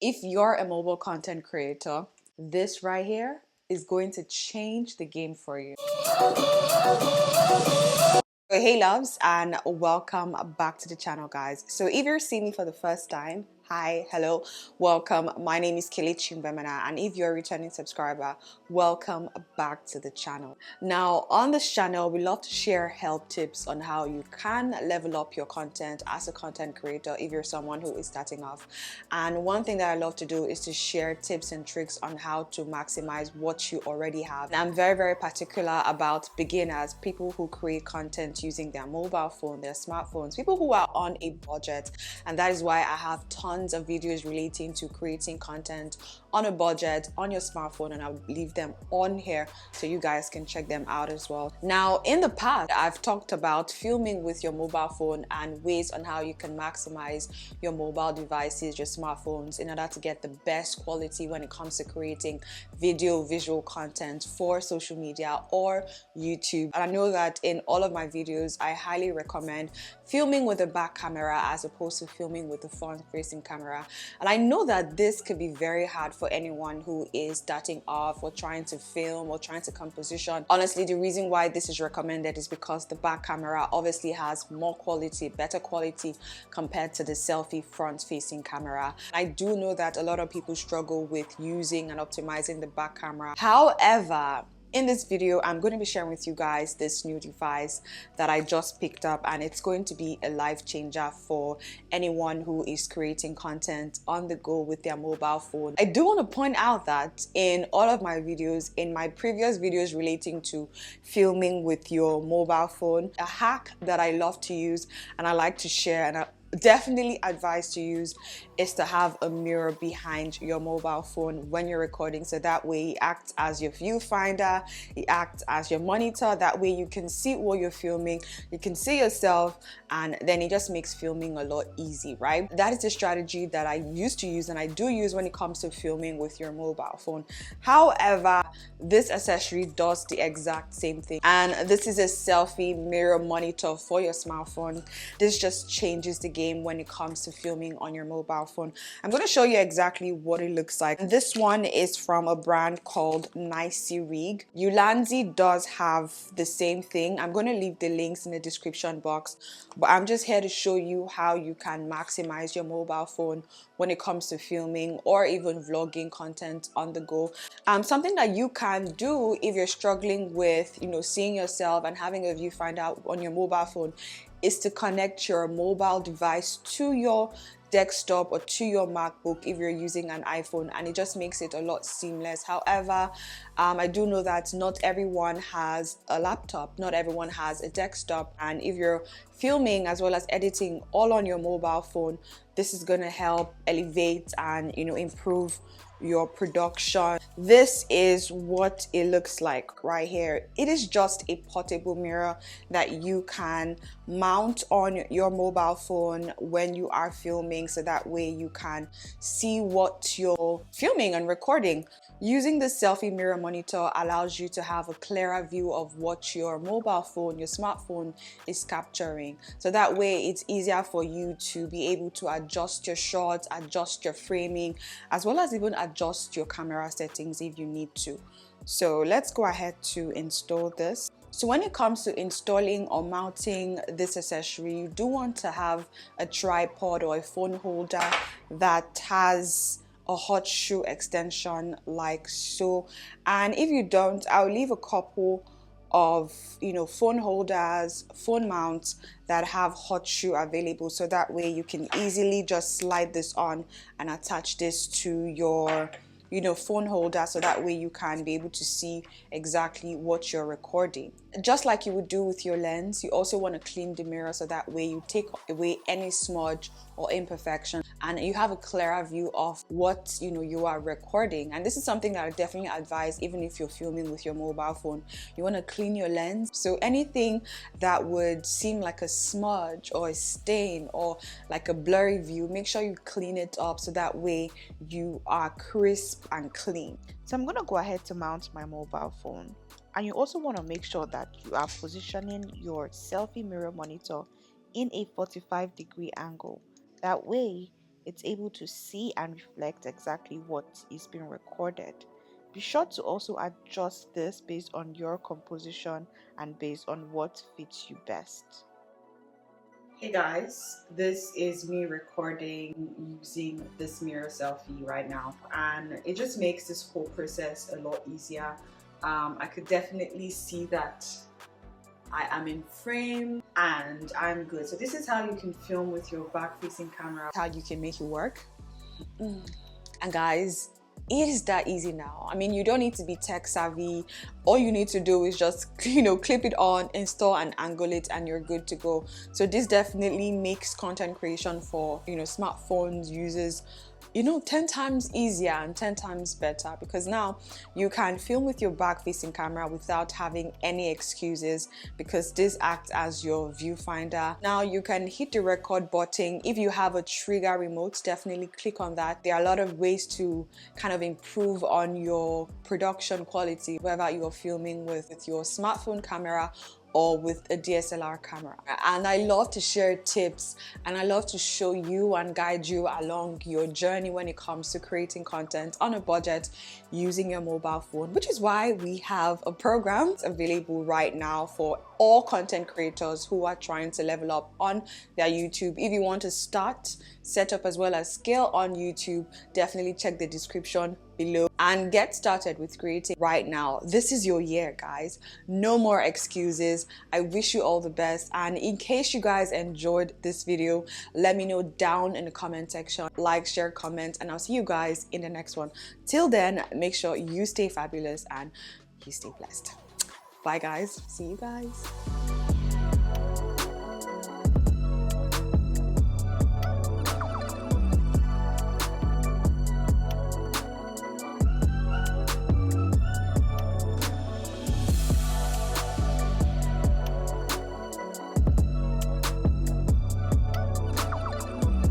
If you're a mobile content creator, this right here is going to change the game for you. Hey loves, and welcome back to the channel, guys. So if you're seeing me for the first time, hi, hello, welcome. My name is Kelechi Mbemana, and if you're a returning subscriber, welcome back to the channel. Now, on this channel, we love to share help tips on how you can level up your content as a content creator if you're someone who is starting off. And one thing that I love to do is to share tips and tricks on how to maximize what you already have. And I'm very, very particular about beginners, people who create content using their mobile phone, their smartphones, people who are on a budget. And that is why I have tons of videos relating to creating content on a budget on your smartphone, and I'll leave them on here so you guys can check them out as well. Now, in the past, I've talked about filming with your mobile phone and ways on how you can maximize your mobile devices, your smartphones, in order to get the best quality when it comes to creating visual content for social media or YouTube. And I know that in all of my videos, I highly recommend filming with a back camera as opposed to filming with a front-facing camera. And I know that this could be very hard for anyone who is starting off or trying to film or trying to composition. Honestly, the reason why this is recommended is because the back camera obviously has more quality, better quality compared to the selfie front-facing camera. I do know that a lot of people struggle with using and optimizing the back camera. However, in this video, I'm going to be sharing with you guys this new device that I just picked up, and it's going to be a life changer for anyone who is creating content on the go with their mobile phone. I do want to point out that in all of my videos, in my previous videos relating to filming with your mobile phone, a hack that I love to use and I like to share, and I definitely advise to use, is to have a mirror behind your mobile phone when you're recording, so that way it acts as your viewfinder, it acts as your monitor. That way you can see what you're filming, you can see yourself, and then it just makes filming a lot easy, right? That is the strategy that I used to use and I do use when it comes to filming with your mobile phone. However, this accessory does the exact same thing, and this is a selfie mirror monitor for your smartphone. This just changes the game when it comes to filming on your mobile phone. I'm going to show you exactly what it looks like. This one is from a brand called NICEYRIG. ULANZI does have the same thing. I'm going to leave the links in the description box, but I'm just here to show you how you can maximize your mobile phone when it comes to filming or even vlogging content on the go. Something that you can do if you're struggling with, seeing yourself and having a viewfinder on your mobile phone, is to connect your mobile device to your desktop or to your MacBook if you're using an iPhone, and it just makes it a lot seamless. However, I do know that not everyone has a laptop, not everyone has a desktop, and if you're filming as well as editing all on your mobile phone, this is going to help elevate and improve your production. This is what it looks like right here. It is just a portable mirror that you can mount on your mobile phone when you are filming, so that way you can see what you're filming and recording. Using the selfie mirror monitor allows you to have a clearer view of what your mobile phone, your smartphone, is capturing. So that way it's easier for you to be able to adjust your shots, adjust your framing, as well as even adjust your camera settings if you need to. So let's go ahead to install this. So when it comes to installing or mounting this accessory, you do want to have a tripod or a phone holder that has a hot shoe extension like so. And if you don't, I'll leave a couple of phone holders, phone mounts that have hot shoe available, so that way you can easily just slide this on and attach this to your phone holder, so that way you can be able to see exactly what you're recording. Just like you would do with your lens, you also want to clean the mirror, so that way you take away any smudge or imperfection and you have a clearer view of what you are recording. And this is something that I definitely advise even if you're filming with your mobile phone. You want to clean your lens, so anything that would seem like a smudge or a stain or like a blurry view, make sure you clean it up so that way you are crisp and clean. So I'm going to go ahead to mount my mobile phone, and you also want to make sure that you are positioning your selfie mirror monitor in a 45-degree angle. That way it's able to see and reflect exactly what is being recorded. Be sure to also adjust this based on your composition and based on what fits you best. Hey guys, this is me recording using this mirror selfie right now, and it just makes this whole process a lot easier. I could definitely see that I am in frame and I'm good. So this is how you can film with your back facing camera, how you can make it work. And guys, it is that easy now. I mean, you don't need to be tech savvy. All you need to do is just, clip it on, install and angle it, and you're good to go. So this definitely makes content creation for, smartphones users 10 times easier and 10 times better, because now you can film with your back facing camera without having any excuses, because this acts as your viewfinder. Now you can hit the record button. If you have a trigger remote, definitely click on that. There are a lot of ways to kind of improve on your production quality, whether you're filming with your smartphone camera or with a DSLR camera. And I love to share tips, and I love to show you and guide you along your journey when it comes to creating content on a budget using your mobile phone, which is why we have a program available right now for all content creators who are trying to level up on their YouTube. If you want to start, set up as well as scale on YouTube, definitely check the description below and get started with creating right now. This is your year, guys. No more excuses. I wish you all the best, and in case you guys enjoyed this video, let me know down in the comment section. Like, share, comment, and I'll see you guys in the next one. Till then, make sure you stay fabulous and you stay blessed. Bye guys. See you guys.